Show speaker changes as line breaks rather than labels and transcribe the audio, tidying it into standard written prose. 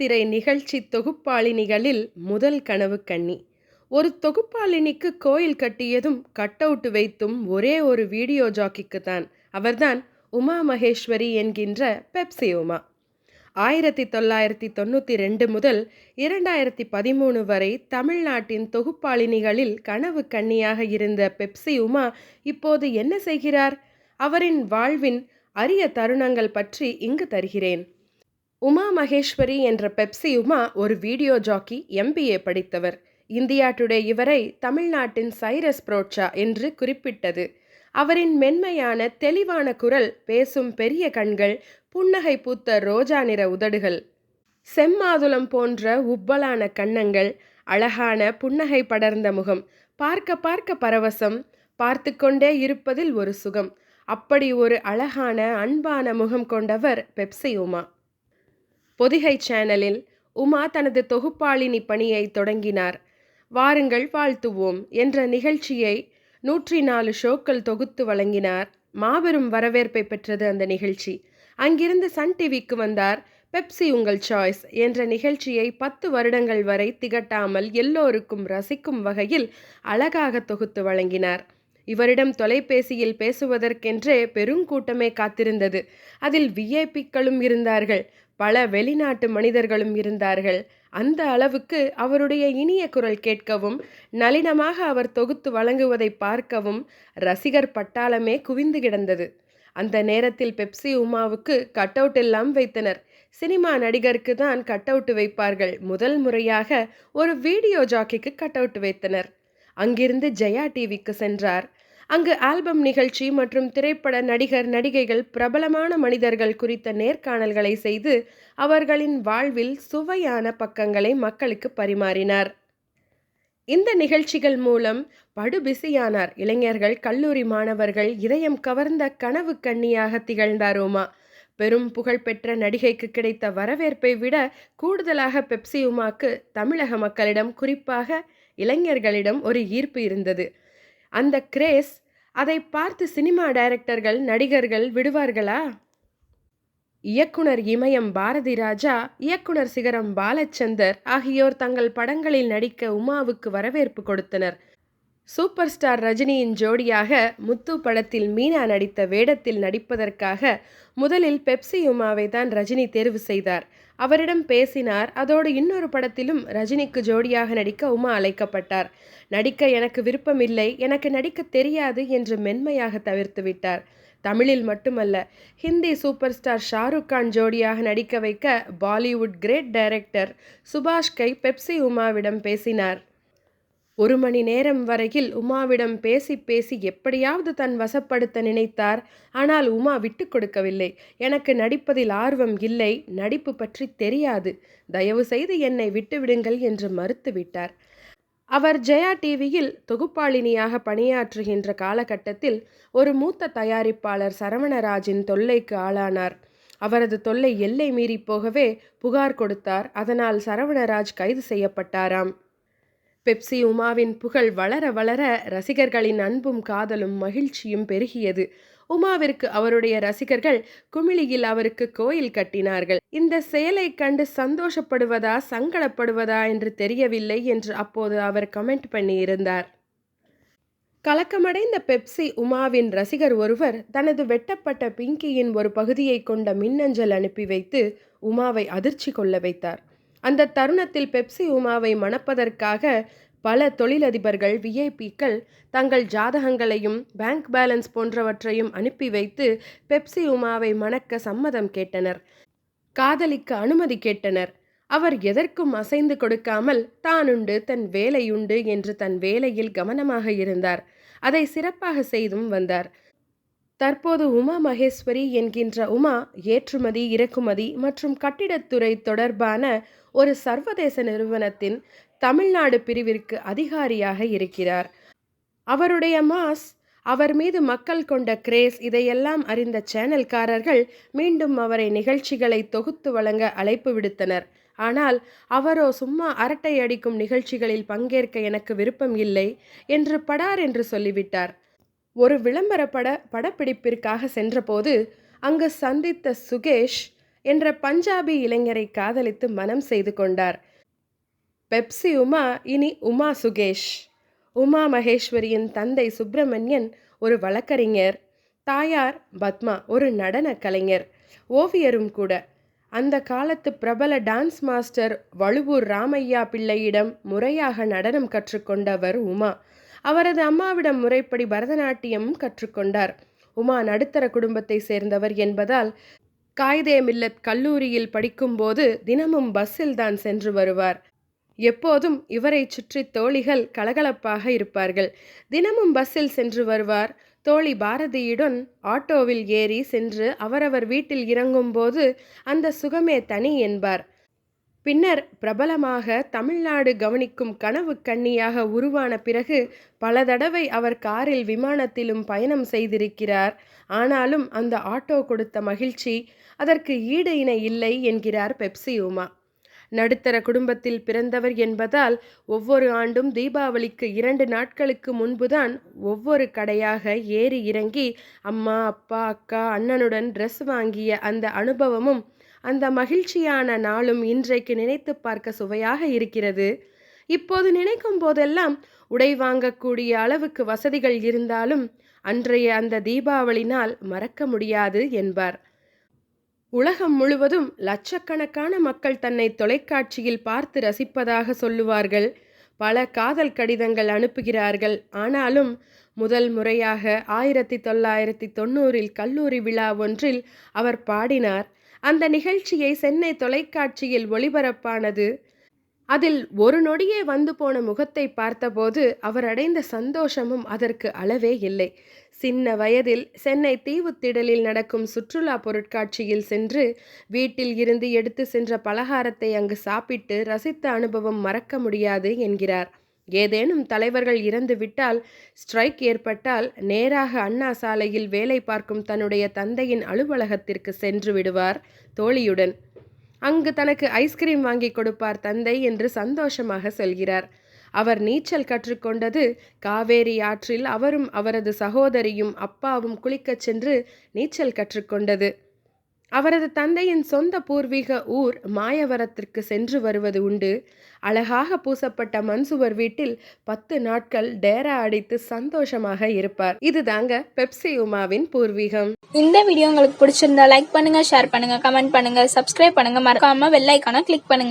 வெள்ளித்திரை நிகழ்ச்சி தொகுப்பாளினிகளில் முதல் கனவு கன்னி. ஒரு தொகுப்பாளினிக்கு கோயில் கட்டியதும் கட் அவுட் வைத்தும் ஒரே ஒரு வீடியோ ஜாக்கிக்கு தான். அவர்தான் உமா மகேஸ்வரி என்கின்ற பெப்சி உமா. 1992 முதல் 2013 வரை தமிழ்நாட்டின் தொகுப்பாளினிகளில் கனவு கன்னியாக இருந்த பெப்சி உமா இப்போது என்ன செய்கிறார்? அவரின் வாழ்வின் அரிய தருணங்கள் பற்றி இங்கு தருகிறேன். உமா மகேஸ்வரி என்ற பெப்சி உமா ஒரு வீடியோ ஜாக்கி, MBA படித்தவர். இந்தியா டுடே இவரை தமிழ்நாட்டின் சைரஸ் புரோட்சா என்று குறிப்பிட்டது. அவரின் மென்மையான தெளிவான குரல், பேசும் பெரிய கண்கள், புன்னகை பூத்த ரோஜா நிற உதடுகள், செம்மாதுளம் போன்ற உப்பலான கன்னங்கள், அழகான புன்னகை படர்ந்த முகம், பார்க்க பார்க்க பரவசம், பார்த்து கொண்டே இருப்பதில் ஒரு சுகம். அப்படி ஒரு அழகான அன்பான முகம் கொண்டவர் பெப்சி உமா. பொதிகை சேனலில் உமா தனது தொகுப்பாளினி பணியை தொடங்கினார். வாருங்கள் வாழ்த்துவோம் என்ற நிகழ்ச்சியை 104 ஷோக்கள் தொகுத்து வழங்கினார். மாபெரும் வரவேற்பை பெற்றது அந்த நிகழ்ச்சி. அங்கிருந்து சன் டிவிக்கு வந்தார். பெப்சி உங்கள் சாய்ஸ் என்ற நிகழ்ச்சியை 10 வருடங்கள் வரை திகட்டாமல் எல்லோருக்கும் ரசிக்கும் வகையில் அழகாக தொகுத்து வழங்கினார். இவரிடம் தொலைபேசியில் பேசுவதற்கென்றே பெருங்கூட்டமே காத்திருந்தது. அதில் விஐபிக்களும் இருந்தார்கள், பல வெளிநாட்டு மனிதர்களும் இருந்தார்கள். அந்த அளவுக்கு அவருடைய இனிய குரல் கேட்கவும், நளினமாக அவர் தொகுத்து வழங்குவதை பார்க்கவும் ரசிகர் பட்டாளமே குவிந்து கிடந்தது. அந்த நேரத்தில் பெப்சி உமாவுக்கு கட் அவுட் எல்லாம் வைத்தனர். சினிமா நடிகருக்கு தான் கட் அவுட் வைப்பார்கள். முதல் முறையாக ஒரு வீடியோ ஜாக்கிக்கு கட் அவுட் வைத்தனர். அங்கிருந்து ஜெயா டிவிக்கு சென்றார். அங்கு ஆல்பம் நிகழ்ச்சி மற்றும் திரைப்பட நடிகர் நடிகைகள், பிரபலமான மனிதர்கள் குறித்த நேர்காணல்களை செய்து அவர்களின் வாழ்வில் சுவையான பக்கங்களை மக்களுக்கு பரிமாறினார். இந்த நிகழ்ச்சிகள் மூலம் படுபிசியானார். இளைஞர்கள், கல்லூரி மாணவர்கள் இதயம் கவர்ந்த கனவு கன்னியாக திகழ்ந்தார் உமா. பெரும் புகழ்பெற்ற நடிகைக்கு கிடைத்த வரவேற்பை விட கூடுதலாக பெப்சி உமாக்கு தமிழக மக்களிடம், குறிப்பாக இளைஞர்களிடம் ஒரு ஈர்ப்பு இருந்தது. அந்த கிரேஸ், அதை பார்த்து சினிமா டைரக்டர்கள், நடிகர்கள் விடுவார்களா? இயக்குனர் இமயம் பாரதி ராஜா, இயக்குனர் சிகரம் பாலச்சந்தர் ஆகியோர் தங்கள் படங்களில் நடிக்க உமாவுக்கு வரவேற்பு கொடுத்தனர். சூப்பர் ஸ்டார் ரஜினியின் ஜோடியாக முத்து படத்தில் மீனா நடித்த வேடத்தில் நடிப்பதற்காக முதலில் பெப்சி உமாவை தான் ரஜினி தேர்வு செய்தார். அவரிடம் பேசினார். அதோடு இன்னொரு படத்திலும் ரஜினிக்கு ஜோடியாக நடிக்க உமா அழைக்கப்பட்டார். நடிக்க எனக்கு விருப்பமில்லை, எனக்கு நடிக்க தெரியாது என்று மென்மையாக தவிர்த்து விட்டார். தமிழில் மட்டுமல்ல, ஹிந்தி சூப்பர் ஸ்டார் ஷாருக் கான் ஜோடியாக நடிக்க வைக்க பாலிவுட் கிரேட் டைரக்டர் சுபாஷ் கை பெப்சி உமாவிடம் பேசினார். 1 மணி நேரம் வரையில் உமாவிடம் பேசி பேசி எப்படியாவது தன் வசப்படுத்த நினைத்தார். ஆனால் உமா விட்டு கொடுக்கவில்லை. எனக்கு நடிப்பதில் ஆர்வம் இல்லை, நடிப்பு பற்றி தெரியாது, தயவு செய்து என்னை விட்டுவிடுங்கள் என்று மறுத்துவிட்டார். அவர் ஜெயா டிவியில் தொகுப்பாளினியாக பணியாற்றுகின்ற காலகட்டத்தில் ஒரு மூத்த தயாரிப்பாளர் சரவணராஜின் தொல்லைக்கு ஆளானார். அவரது தொல்லை எல்லை மீறி போகவே புகார் கொடுத்தார். அதனால் சரவணராஜ் கைது செய்யப்பட்டாராம். பெப்சி உமாவின் புகழ் வளர வளர ரசிகர்களின் அன்பும் காதலும் மகிழ்ச்சியும் பெருகியது. உமாவிற்கு அவருடைய ரசிகர்கள் குமிழியில் அவருக்கு கோயில் கட்டினார்கள். இந்த செயலை கண்டு சந்தோஷப்படுவதா சங்கடப்படுவதா என்று தெரியவில்லை என்று அப்போது அவர் கமெண்ட் பண்ணி இருந்தார். கலக்கமடைந்த பெப்சி உமாவின் ரசிகர் ஒருவர் தனது வெட்டப்பட்ட பிங்கியின் ஒரு பகுதியை கொண்ட மின்னஞ்சல் அனுப்பி வைத்து உமாவை அதிர்ச்சி கொள்ள வைத்தார். அந்த தருணத்தில் பெப்சி உமாவை மணப்பதற்காக பல தொழிலதிபர்கள், விஐபிக்கள் தங்கள் ஜாதகங்களையும் பேங்க் பேலன்ஸ் போன்றவற்றையும் அனுப்பி வைத்து பெப்சி உமாவை மணக்க சம்மதம் கேட்டனர். காதலிக்க அனுமதி கேட்டனர். அவர் எதற்கும் அசைந்து கொடுக்காமல் தானுண்டு தன் வேலையுண்டு என்று தன் வேலையில் கவனமாக இருந்தார். அதை சிறப்பாக செய்தும் வந்தார். தற்போது உமா மகேஸ்வரி என்கின்ற உமா ஏற்றுமதி, இறக்குமதி மற்றும் கட்டிடத்துறை தொடர்பான ஒரு சர்வதேச நிறுவனத்தின் தமிழ்நாடு பிரிவிற்கு அதிகாரியாக இருக்கிறார். அவருடைய மாஸ், அவர் மீது மக்கள் கொண்ட கிரேஸ், இதையெல்லாம் அறிந்த சேனல்காரர்கள் மீண்டும் அவரை நிகழ்ச்சிகளை தொகுத்து வழங்க அழைப்பு விடுத்தனர். ஆனால் அவரோ சும்மா அரட்டை அடிக்கும் நிகழ்ச்சிகளில் பங்கேற்க எனக்கு விருப்பம் இல்லை என்று படார் என்று சொல்லிவிட்டார். ஒரு விளம்பர படப்பிடிப்பிற்காக சென்றபோது அங்கு சந்தித்த சுகேஷ், என்ற பஞ்சாபி இளைஞரை காதலித்து மனம் செய்து கொண்டார். பெப்சி உமா இனி உமா சுகேஷ். உமா மகேஸ்வரியின் தந்தை சுப்பிரமணியன் ஒரு வழக்கறிஞர், தாயார் பத்மா ஒரு நடன கலைஞர், ஓவியரும் கூட. அந்த காலத்து பிரபல டான்ஸ் மாஸ்டர் வழுவூர் ராமையா பிள்ளையிடம் முறையாக நடனம் கற்றுக்கொண்டவர் உமா. அவரது அம்மாவிடம் முறைப்படி பரதநாட்டியம் கற்றுக்கொண்டார். உமா நடுத்தர குடும்பத்தை சேர்ந்தவர் என்பதால் காயிதே மில்லத் கல்லூரியில் படிக்கும்போது தினமும் பஸ்ஸில் தான் சென்று வருவார். எப்போதும் இவரை சுற்றி தோழிகள் கலகலப்பாக இருப்பார்கள். தினமும் பஸ்ஸில் சென்று வருவார். தோழி பாரதியுடன் ஆட்டோவில் ஏறி சென்று அவரவர் வீட்டில் இறங்கும்போது அந்த சுகமே தனி என்பார். பின்னர் பிரபலமாக தமிழ்நாடு கவனிக்கும் கனவு கன்னியாக உருவான பிறகு பல தடவை அவர் காரில் விமானத்திலும் பயணம் செய்திருக்கிறார். ஆனாலும் அந்த ஆட்டோ கொடுத்த மகிழ்ச்சி அதற்கு ஈடு இணை இல்லை என்கிறார் பெப்சி உமா. நடுத்தர குடும்பத்தில் பிறந்தவர் என்பதால் ஒவ்வொரு ஆண்டும் தீபாவளிக்கு 2 நாட்களுக்கு முன்புதான் ஒவ்வொரு கடையாக ஏறி இறங்கி அம்மா, அப்பா, அக்கா, அண்ணனுடன் ட்ரெஸ் வாங்கிய அந்த அனுபவமும் அந்த மகிழ்ச்சியான நாளும் இன்றைக்கு நினைத்து பார்க்க சுவையாக இருக்கிறது. இப்போது நினைக்கும் போதெல்லாம் உடை வாங்கக்கூடிய அளவுக்கு வசதிகள் இருந்தாலும் அன்றைய அந்த தீபாவளி நாள் மறக்க முடியாது என்பார். உலகம் முழுவதும் லட்சக்கணக்கான மக்கள் தன்னை தொலைக்காட்சியில் பார்த்து ரசிப்பதாக சொல்லுவார்கள். பல காதல் கடிதங்கள் அனுப்புகிறார்கள். ஆனாலும் முதல் முறையாக 1990 கல்லூரி விழா ஒன்றில் அவர் பாடினார். அந்த நிகழ்ச்சியை சென்னை தொலைக்காட்சியில் ஒளிபரப்பானது. அதில் ஒரு நொடியே வந்து போன முகத்தை பார்த்தபோது அவர் அடைந்த சந்தோஷமும் அதற்கு அளவே இல்லை. சின்ன வயதில் சென்னை தீவுத்திடலில் நடக்கும் சுற்றுலா பொருட்காட்சியில் சென்று வீட்டில் இருந்து எடுத்து சென்ற பலகாரத்தை அங்கு சாப்பிட்டு ரசித்த அனுபவம் மறக்க முடியாது என்கிறார். ஏதேனும் தலைவர்கள் இறந்துவிட்டால், ஸ்ட்ரைக் ஏற்பட்டால் நேராக அண்ணா சாலையில் வேலை பார்க்கும் தன்னுடைய தந்தையின் அலுவலகத்திற்கு சென்று விடுவார் தோழியுடன். அங்கு தனக்கு ஐஸ்கிரீம் வாங்கி கொடுப்பார் தந்தை என்று சந்தோஷமாக சொல்கிறார். அவர் நீச்சல் கற்றுக்கொண்டது காவேரி ஆற்றில் அவரும் அவரது சகோதரியும் அப்பாவும் குளிக்கச் சென்று நீச்சல் கற்றுக்கொண்டது. அவரது தந்தையின் சொந்த பூர்வீக ஊர் மாயவரத்திற்கு சென்று வருவது உண்டு. அழகாக பூசப்பட்ட மன்சுவர் வீட்டில் 10 நாட்கள் டேரா அடித்து சந்தோஷமாக இருப்பார். இதுதாங்க பெப்சி உமாவின் பூர்வீகம்.
இந்த வீடியோ உங்களுக்கு பிடிச்சிருந்தா லைக் பண்ணுங்க, ஷேர் பண்ணுங்க, கமெண்ட் பண்ணுங்க, சப்ஸ்கிரைப் பண்ணுங்க, மறக்காம பெல் ஐகானை கிளிக் பண்ணுங்க.